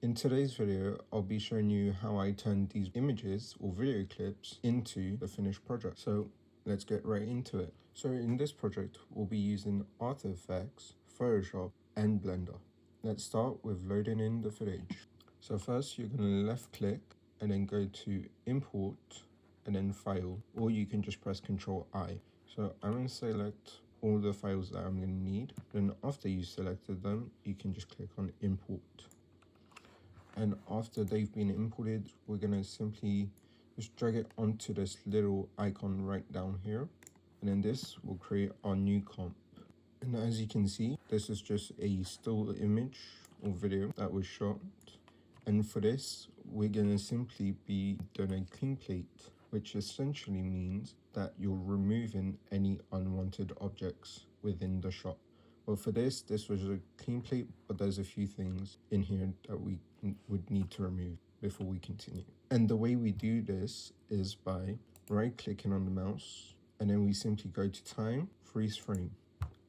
In today's video, I'll be showing you how I turned these images or video clips into the finished project. So let's get right into it. So in this project, we'll be using After Effects, Photoshop, and Blender. Let's start with loading in the footage. So first, you're going to left click and then go to Import and then File, or you can just press Ctrl I. So I'm going to select all the files that I'm going to need. Then after you selected them, you can just click on Import. And after they've been imported, we're going to simply just drag it onto this little icon right down here. And then this will create our new comp. And as you can see, this is just a still image or video that was shot. And for this, we're going to simply be doing a clean plate, which essentially means that you're removing any unwanted objects within the shot. Well, for this was a clean plate, but there's a few things in here that we would need to remove before we continue. And the way we do this is by right-clicking on the mouse, and then we simply go to Time, Freeze Frame.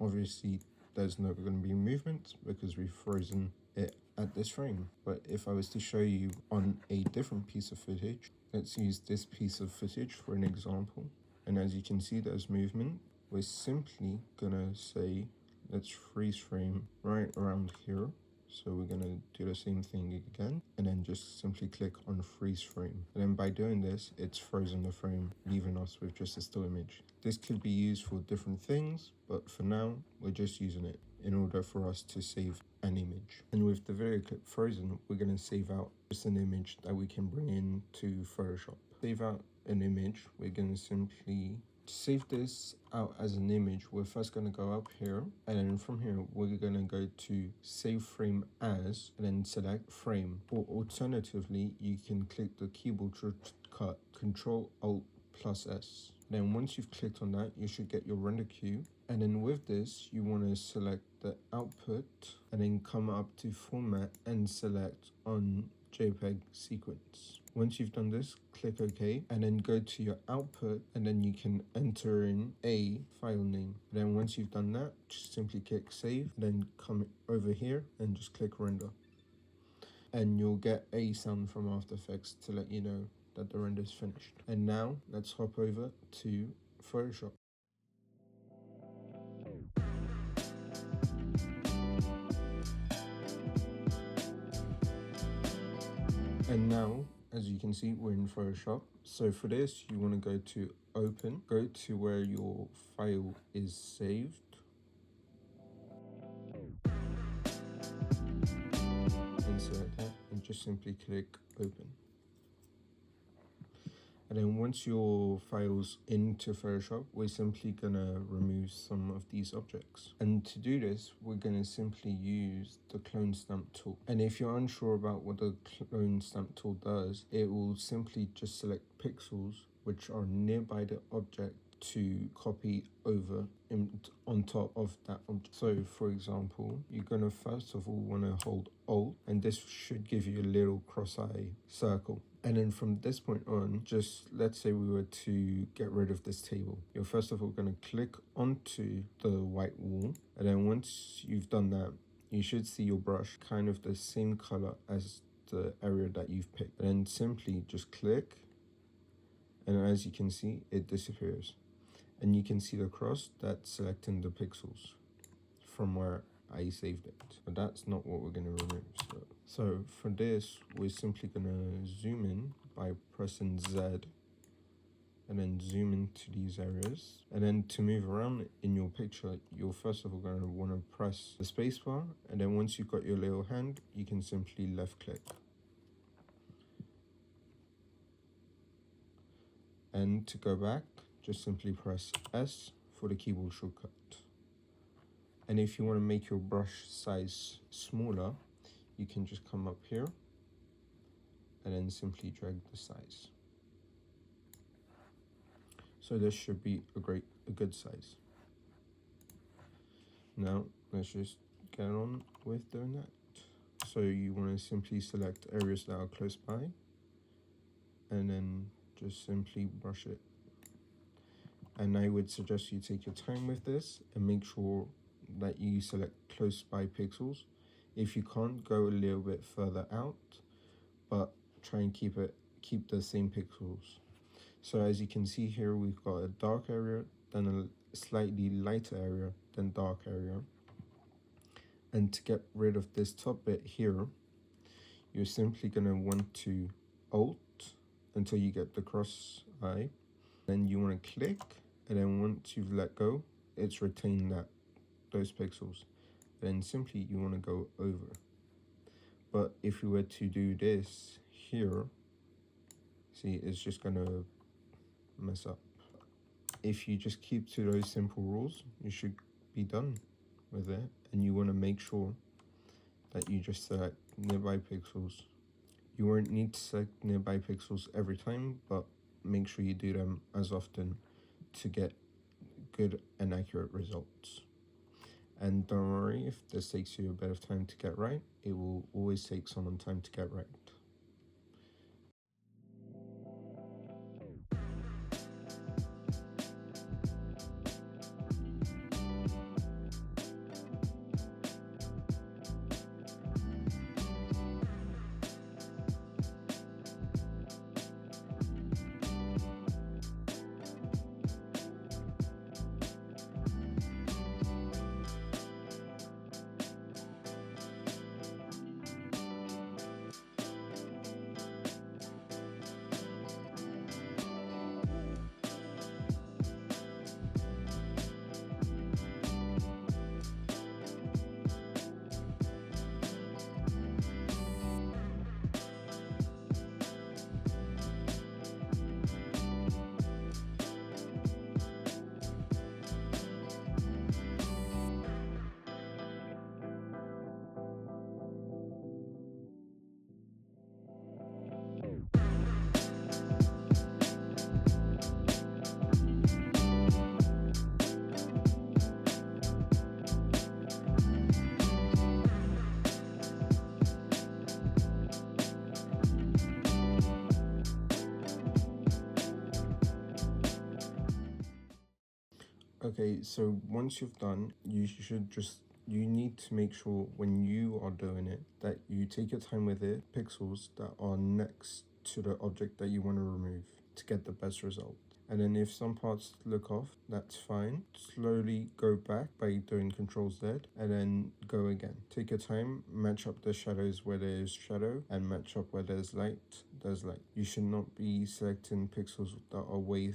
Obviously, there's not going to be movement because we've frozen it at this frame. But if I was to show you on a different piece of footage, let's use this piece of footage for an example. And as you can see, there's movement. We're simply gonna say, let's freeze frame right around here. So we're gonna do the same thing again, and then just simply click on freeze frame. And then by doing this, it's frozen the frame, leaving us with just a still image. This could be used for different things, but for now, we're just using it in order for us to save an image. And with the video clip frozen, we're gonna save out just an image that we can bring into Photoshop. Save out an image, we're gonna simply save this out as an image. We're first going to go up here, and then from here we're going to go to save frame as, and then select frame. Or alternatively, you can click the keyboard shortcut Ctrl+Alt+S. Then once you've clicked on that, you should get your render queue. And then with this, you want to select the output and then come up to format and select on JPEG sequence. Once you've done this, click OK, and then go to your output, and then you can enter in a file name. Then once you've done that, just simply click save, then come over here and just click render. And you'll get a sound from After Effects to let you know that the render is finished. And now let's hop over to Photoshop. And now, as you can see, we're in Photoshop. So for this, you want to go to Open, go to where your file is saved, and select that, and just simply click Open. And then once your file's into Photoshop, we're simply gonna remove some of these objects. And to do this, we're gonna simply use the clone stamp tool. And if you're unsure about what the clone stamp tool does, it will simply just select pixels which are nearby the object to copy over on top of that object. So for example, you're gonna first of all wanna hold Alt, and this should give you a little cross-eye circle. And then from this point on, just let's say we were to get rid of this table. You're first of all gonna click onto the white wall, and then once you've done that, you should see your brush kind of the same color as the area that you've picked. And then simply just click, and as you can see, it disappears. And you can see the cross that's selecting the pixels from where I saved it. But that's not what we're going to remove. So for this, we're simply going to zoom in by pressing Z, and then zoom into these areas. And then to move around in your picture, you're first of all going to want to press the spacebar. And then once you've got your little hand, you can simply left click. And to go back, just simply press S for the keyboard shortcut. And if you want to make your brush size smaller, you can just come up here and then simply drag the size. So this should be a good size. Now let's just get on with doing that. So you want to simply select areas that are close by, and then just simply brush it. And I would suggest you take your time with this and make sure that you select close by pixels. If you can't, go a little bit further out, but try and keep the same pixels. So as you can see here, we've got a dark area, then a slightly lighter area, then dark area. And to get rid of this top bit here, you're simply going to want to Alt until you get the cross eye. Then you want to click, and then once you've let go, it's retained those pixels. Then simply you want to go over. But if you were to do this here, see, it's just going to mess up. If you just keep to those simple rules, you should be done with it. And you want to make sure that you just select nearby pixels. You won't need to select nearby pixels every time, but make sure you do them as often to get good and accurate results. And don't worry if this takes you a bit of time to get right, it will always take someone time to get right. Okay, so once you've done, you need to make sure when you are doing it that you take your time with it, pixels that are next to the object that you want to remove to get the best result. And then if some parts look off, that's fine. Slowly go back by doing Control Z and then go again. Take your time, match up the shadows where there is shadow and match up where there's light. You should not be selecting pixels that are way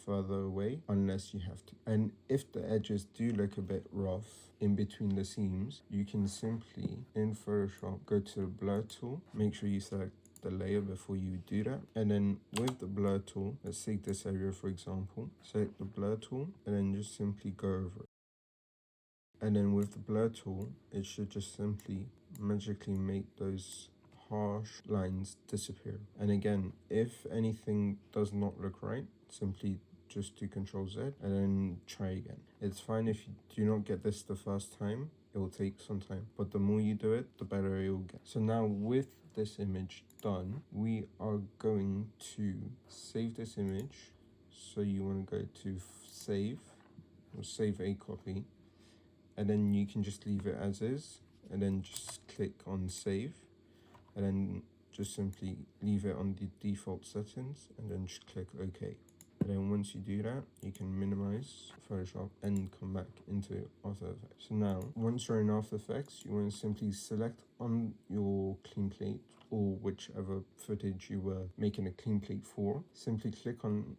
further away unless you have to. And if the edges do look a bit rough in between the seams, you can simply in Photoshop go to the blur tool, make sure you select the layer before you do that, and then with the blur tool, let's take this area for example, select the blur tool and then just simply go over it. And then with the blur tool, it should just simply magically make those harsh lines disappear. And again, if anything does not look right, simply just do Control Z and then try again. It's fine if you do not get this the first time, it will take some time, but the more you do it, the better it will get. So now with this image done, we are going to save this image. So you want to go to save, or save a copy, and then you can just leave it as is, and then just click on save, and then just simply leave it on the default settings, and then just click OK. And then once you do that, you can minimize Photoshop and come back into After Effects. So now, once you're in After Effects, you want to simply select on your clean plate or whichever footage you were making a clean plate for. Simply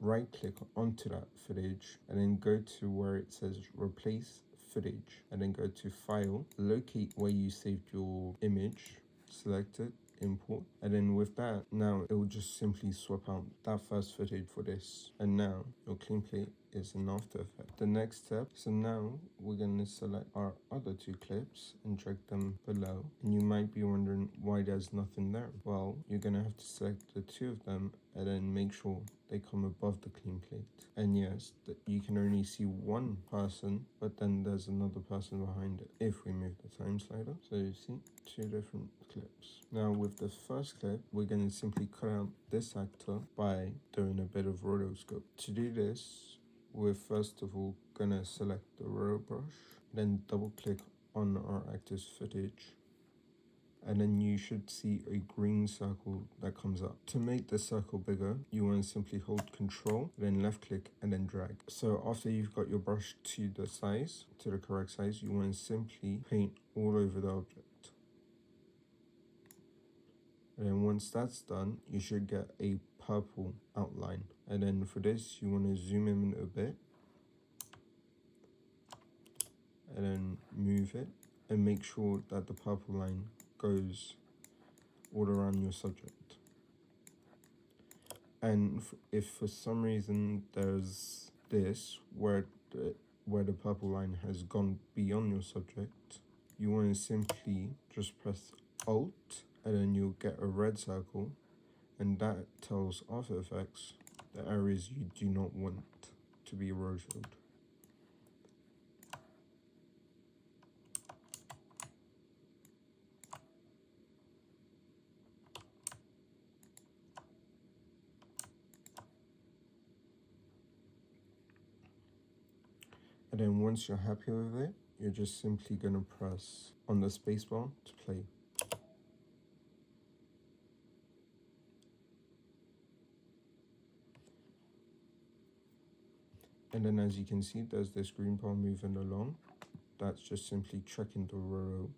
right click onto that footage and then go to where it says replace footage and then go to file, locate where you saved your image, select it, import, and then with that, now it will just simply swap out that first footage for this, and now your clean plate is in After Effects. The next step, so now we're going to select our other two clips and drag them below, and you might be wondering why there's nothing there. Well, you're going to have to select the two of them and then make sure they come above the clean plate. And yes, you can only see one person, but then there's another person behind it if we move the time slider. So you see two different clips. Now with the first clip, we're going to simply cut out this actor by doing a bit of rotoscope. To do this, we're first of all going to select the roto brush, then double click on our actor's footage, and then you should see a green circle that comes up. To make the circle bigger, you want to simply hold Control, then left click and then drag. So after you've got your brush to the size, to the correct size, you want to simply paint all over the object. And then once that's done, you should get a purple outline. And then for this, you want to zoom in a bit and then move it and make sure that the purple line goes all around your subject. And if for some reason there's this where the purple line has gone beyond your subject, you want to simply just press Alt and then you'll get a red circle, and that tells After Effects the areas you do not want to be rotoed. And then once you're happy with it, you're just simply going to press on the spacebar to play. And then as you can see, there's this green bar moving along. That's just simply checking the row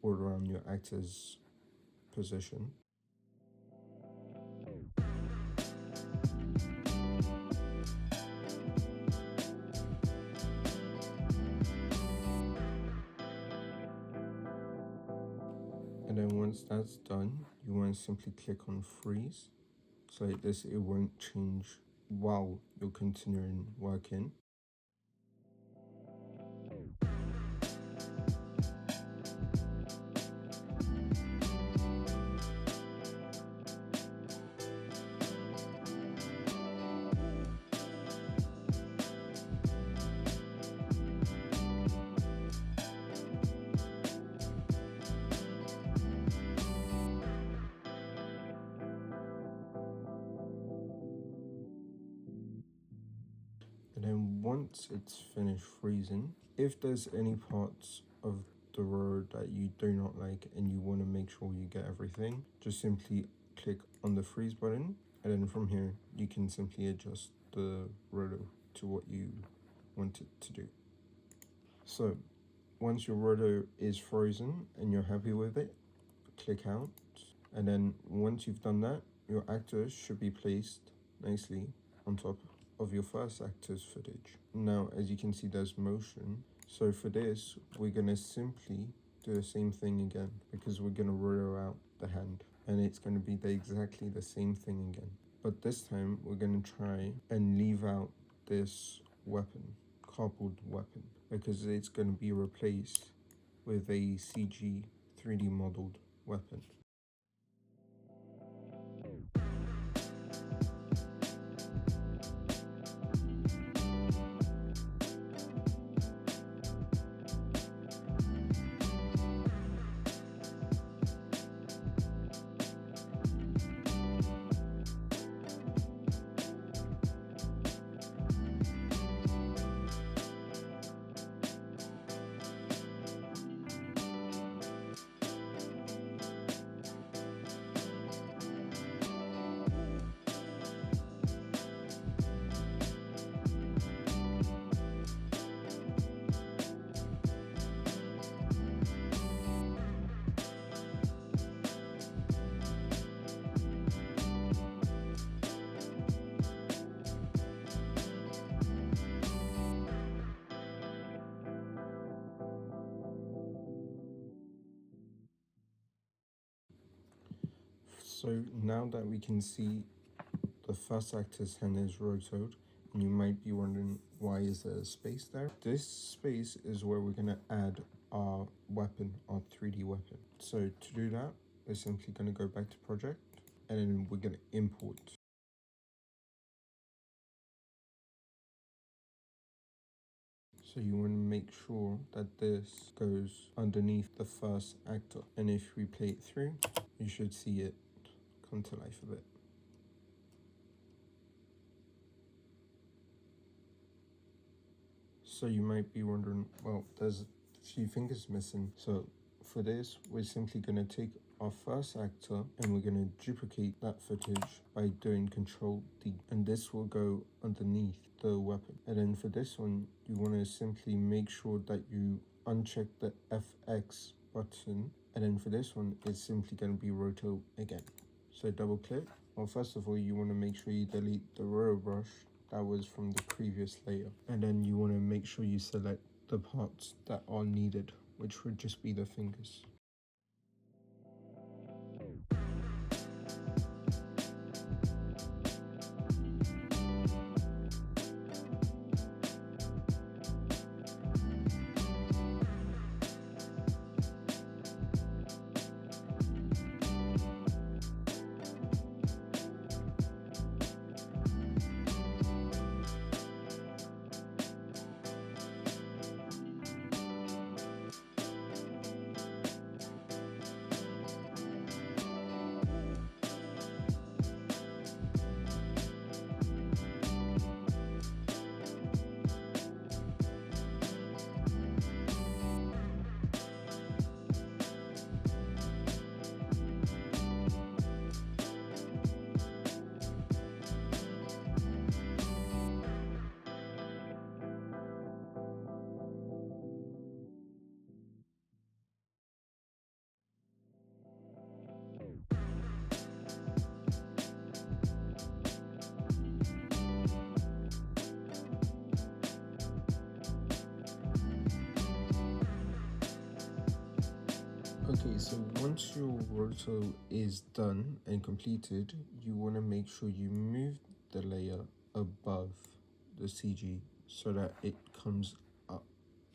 all around your actor's position. And then once that's done, you want to simply click on freeze. So like this, it won't change while you're continuing working. And then once it's finished freezing, if there's any parts of the road that you do not like and you want to make sure you get everything, just simply click on the freeze button, and then from here you can simply adjust the rotor to what you want it to do. So once your rotor is frozen and you're happy with it, click out, and then once you've done that, your actor should be placed nicely on top of your first actor's footage. Now, as you can see, there's motion. So for this, we're gonna simply do the same thing again, because we're gonna rotor out the hand, and it's gonna be exactly the same thing again. But this time, we're gonna try and leave out this weapon, cardboard weapon, because it's gonna be replaced with a CG 3D modeled weapon. So now that we can see the first actor's hand is rotoed, and you might be wondering why is there a space there? This space is where we're going to add our weapon, our 3D weapon. So to do that, we're simply going to go back to project, and then we're going to import. So you want to make sure that this goes underneath the first actor, and if we play it through, you should see it come to life a bit. So you might be wondering, well, there's a few fingers missing. So for this, we're simply going to take our first actor and we're going to duplicate that footage by doing Control D, and this will go underneath the weapon. And then for this one, you want to simply make sure that you uncheck the FX button, and then for this one, it's simply going to be roto again. So double click. Well, first of all, you want to make sure you delete the rotor brush that was from the previous layer, and then you want to make sure you select the parts that are needed, which would just be the fingers. Okay, so once your roto is done and completed, you want to make sure you move the layer above the CG so that it comes up.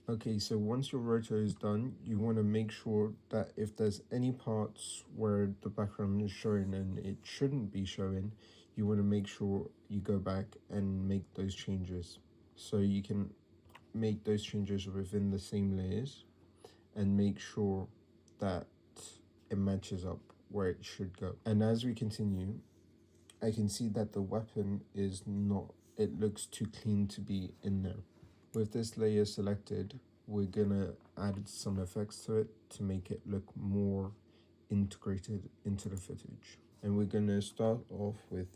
Okay, so once your roto is done, you want to make sure that if there's any parts where the background is showing and it shouldn't be showing, you want to make sure you go back and make those changes. So you can make those changes within the same layers and make sure that it matches up where it should go. And as we continue, I can see that the weapon is not, it looks too clean to be in there. With this layer selected, we're gonna add some effects to it to make it look more integrated into the footage. And we're gonna start off with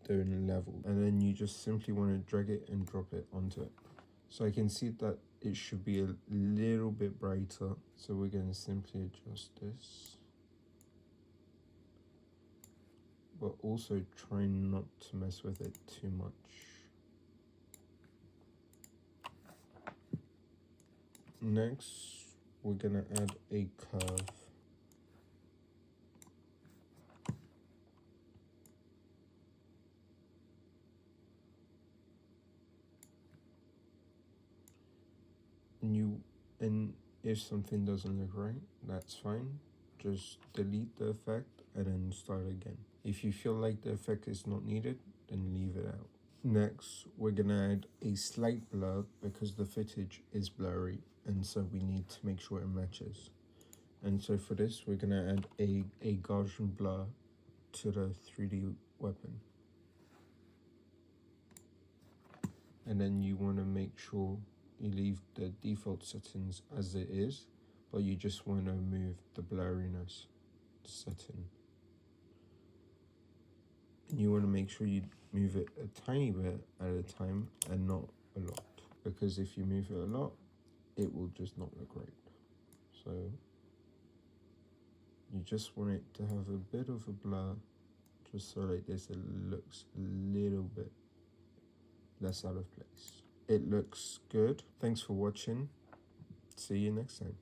doing level, and then you just simply want to drag it and drop it onto it. So I can see that it should be a little bit brighter, so we're going to simply adjust this, but also try not to mess with it too much. Next, we're going to add a curve. And if something doesn't look right, that's fine. Just delete the effect and then start again. If you feel like the effect is not needed, then leave it out. Next, we're gonna add a slight blur because the footage is blurry, and so we need to make sure it matches. And so for this, we're gonna add a Gaussian blur to the 3D weapon. And then you wanna make sure you leave the default settings as it is, but you just wanna move the blurriness setting. And you wanna make sure you move it a tiny bit at a time and not a lot, because if you move it a lot, it will just not look right. So you just want it to have a bit of a blur, just so like this it looks a little bit less out of place. It looks good. Thanks for watching. See you next time.